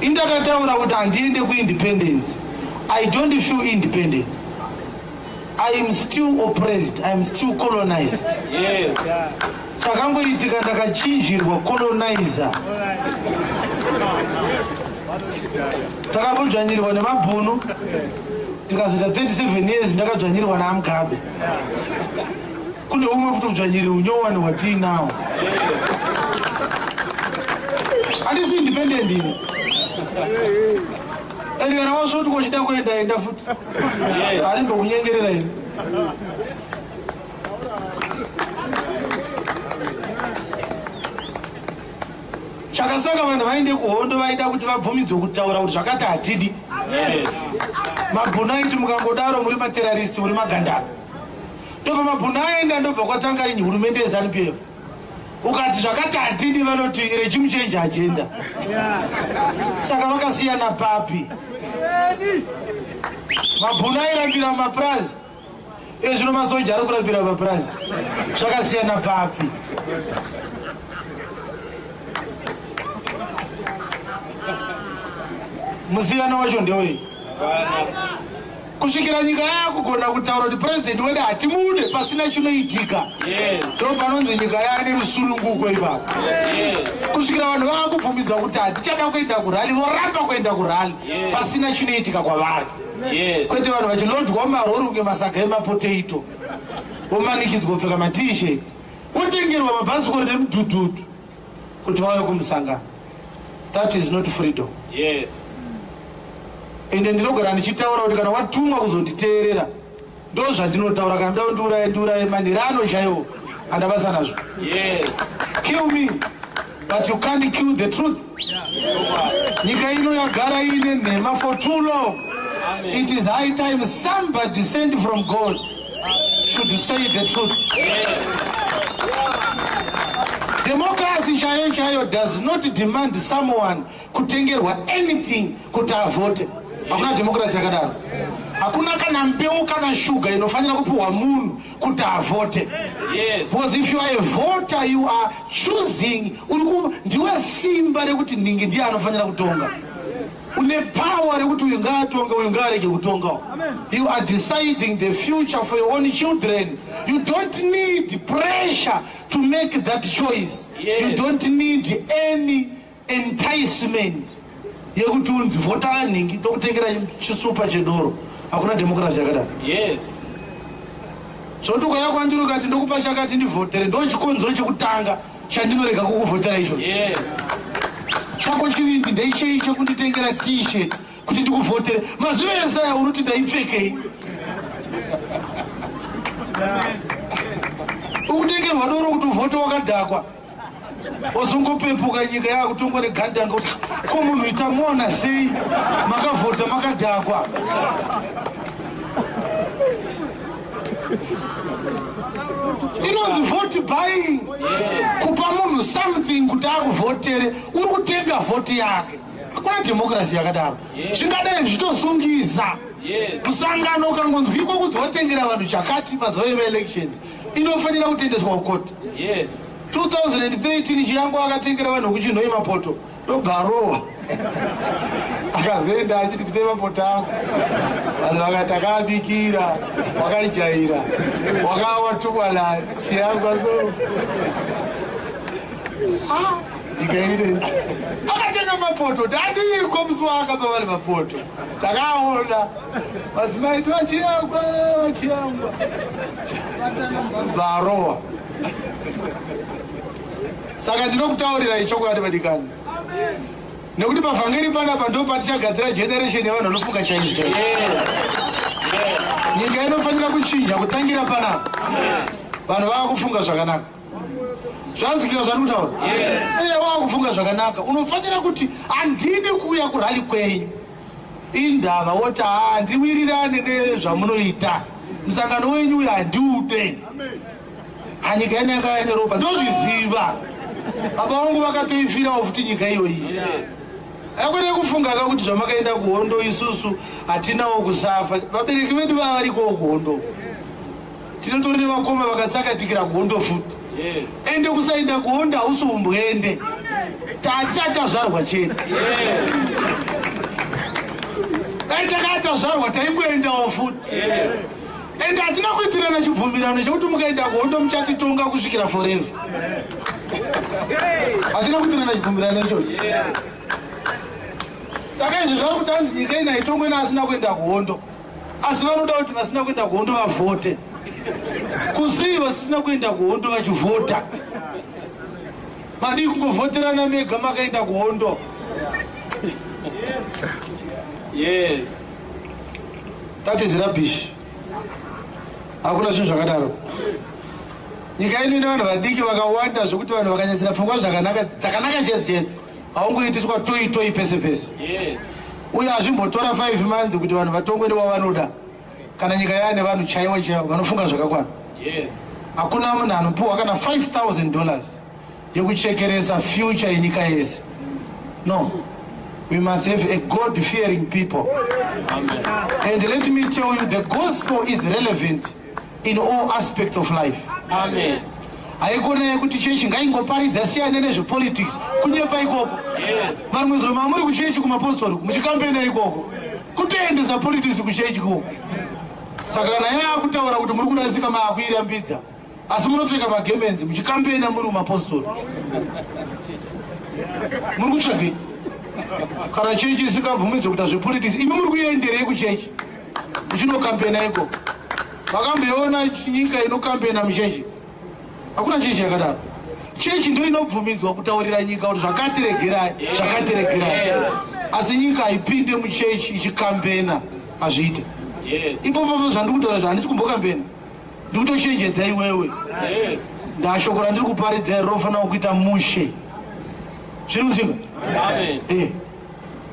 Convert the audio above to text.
Indakataura kuti andiende ku-independence. I don't feel independent. I am still oppressed. I am still colonized. Yes. Takangoitika Takachinjirwa colonizer. Takambojanyirwa nemabhunu. Tikazoita 37 years ndakadzvanyirwa naMugabe. Kune umwe futi kudzvanyiri unyowani watinawo. Handisi independent ini. Kana wasvoti kochida kuenda futi. Harimbo kunyengerera ini. Chakasaka vanhu vainde kuhondo vaida kuti vabvumidzwe kutaura kuti zvakati hatidi. Mabhunu aiti mukangodaro muri materroristi muri magandaro. Ndobva mabhunu aenda ndobva kwatanga hurumende yeZANU. Ukati zvakati hatidi vanoti regime change agenda. Saka vakasiyana papi. Mabhunu airambira mapurazi. Zvino masoja ari kurambira mapurazi. Zvakasiyana papi. Musiyano wacho ndewei. Kusvikira nyika yakugona kutaura kuti president wedu hatimude pasina chinoitika. Ndo panonzi nyika yaane rusununguko ipapo. Kusvikira vanhu vakubvumidzwa kuti hatichada kuenda kurali, voramba kuenda kurali pasina chinoitika kwavari. Kwete vanhu vachilodwa marori kunge masaga emapotato, vomanikidzwa kupfeka maT-shirt, votengerwa mabhasikoro nemudhudhudhu kuti vauye kumusangano. That is not freedom. Yes. Ende ndinogara ndichitaura kuti kana watumwa kuzonditeerera ndo zvandinotaura. Kana ndiuraye manhirano chaiwo handabasa nazvo. Yes. Kill me, but you can't kill the truth. Nyika ino yagara ine nhema for too long. It is high time somebody sent from God should say the truth. Democracy chayo does not demand someone kutengerwa anything kuti avote. Hakuna democracy yakadaro. Hakuna kana mbeu kana shuga inofanira kupiwa munhu kuti avote. Because if you are a voter, you are choosing. Ndiwe simba rekuti ningi ndiye anofanira kutonga. Une power rekuti uyu ngaatonga uyu ngaarege kutonga. You are deciding the future for your own children. You don't need pressure to make that choice. You don't need any enticement yekuti unvotera ningi tokutengera chisupa chedoro. Hakuna democracy yakadaro. Yes. Zvoti ukauya kwandiri ukati ndokupa chakati ndivhotere, ndo chikonzero chekutanga chandinorega kukuvhotera icho. Yes. Chako chivindi ndaicheiche kunditengera T-shirt kuti ndikuvhotere. Mazuva ese aya unoti ndaipfekei. Ukutengerwa doro kuti uvhote wakadhakwa. Ozongopepuka nyika yakutongwa negandanga kuti ko munhu itamuona sei makavhota makadhakwa. Inonzi vote buying. Kupa munhu something kuti akuvhotere, uri kutenga vote yake. Hakuna democracy yakadaro. Zvingadai zvitosungisa. Musangano ukangonzwikwa kuti wotengera vanhu chakati mazuva ema-elections, inofanira kutendeswa kukoti. 2013 chiyangu akatengera vanhu kuchinhoi mapoto, ndobva arohwa. Akazoenda achiti tipe mapoto ako. Vanhu vakati akaabikira, wakaijaira, wakawatukwana chiyangu aso. Ndikaire. Akatenga mapoto, ndandiko musi waakapa vari mapoto. Takaona. Madzimai vachiyangwa. Varohwa. Saka ndinokutaurira ichokwadi vadikani. Nekuti pavhangeri panapa ndo patichagadzira generation yavanhu vanofunga chaizvo. Nyika inofanira kuchinja kutangira panapa. Vanhu vavakufunga zvakanaka. Zvanzwika zvari kutaura? Vavakufunga zvakanaka. Unofanira kuti handidi kuuya kurali kwenyu. Indava woti ndiwirirane nezvamunoita. Musangano wenyu uyu handiude. Nyika ino yakava neropa. Ndozviziva. Baba vangu vakatoifirawo futi nyika iyoyi. Hakwene kufunga kuti zvamakaenda kuhondo isusu hatinawo kusafa. Vabereki vedu vava varikowo kuhondo. Tinotori nevakoma vakatsakatikira kuhondo futi. Ende kusaenda kuhondo hausi umbwende. Hatisati tazvarwa chete. tazvarwa taingoendawo futi. And hatina kuitirana chibvumirano chekuti mukaenda kuhondo muchatitonga kusvikira forever. Hatina kuitirana chibvumirano ichocho. Saka izvo zvari kutanzi nyika ina itongwe neasina kuenda kuhondo. Asi vanoda kuti vasina kuenda kuhondo vavhote. Kusii vasina kuenda kuhondo vachivhota. Madi kungovhoterana mega makaenda kuhondo. Yes. That is rubbish. Hakuna zvinhu zvakadaro. Nyika ino ine vanhu vadiki vakawanda zvokuti vanhu vakanyatsira pfungwa dzakanaka chete. Haungoitiswa toi pese pese. Yes. Uye hazvimbotora 5 months kuti vanhu vatongwe nevavanoda. Kana nyika yaane vanhu chaiwo vanofunga zvakakwana. Yes. Hakuna munhu anopiwa kana $5,000 yekuchekeresa future yenyika yese. No. We must have a God-fearing people. Amen. And let me tell you, the gospel is relevant in all aspects of life. Amen. Haikona kuti chechi ngaingoparidza siyana nezvepolitics kunyepa ikoko. Yes. Vamwe zvoma muri kuchechi kumapostori muchikampena ikoko. Kutoendesa politics kuchechi koko. Saka kana yakutaura kuti muri kurasika maakuirambidza. Asi munopfeka magemenzi muchikampena muri kumapostori. Muri kutsvake. Kana chechi isikabvumidzwe kuita zvepolitics, imi muri kuenderei kuchechi? Muchinokampena ikoko. Vakambeona nyika inokampena muchechi? Hakuna chechi yakadaro. Chechi ndio inobvumidzwa kutaurira nyika kuti zvakatiregerai, zvakatiregerai. Asi nyika haipinde muchechi ichikampena hazviite. Ipopo zvandikutaura zvandisi kumbokampena. Ndikutochenjedza iwewe. Ndashoko randiri kuparidza rofanira kuita mushe. Zviri kuziva? Amen.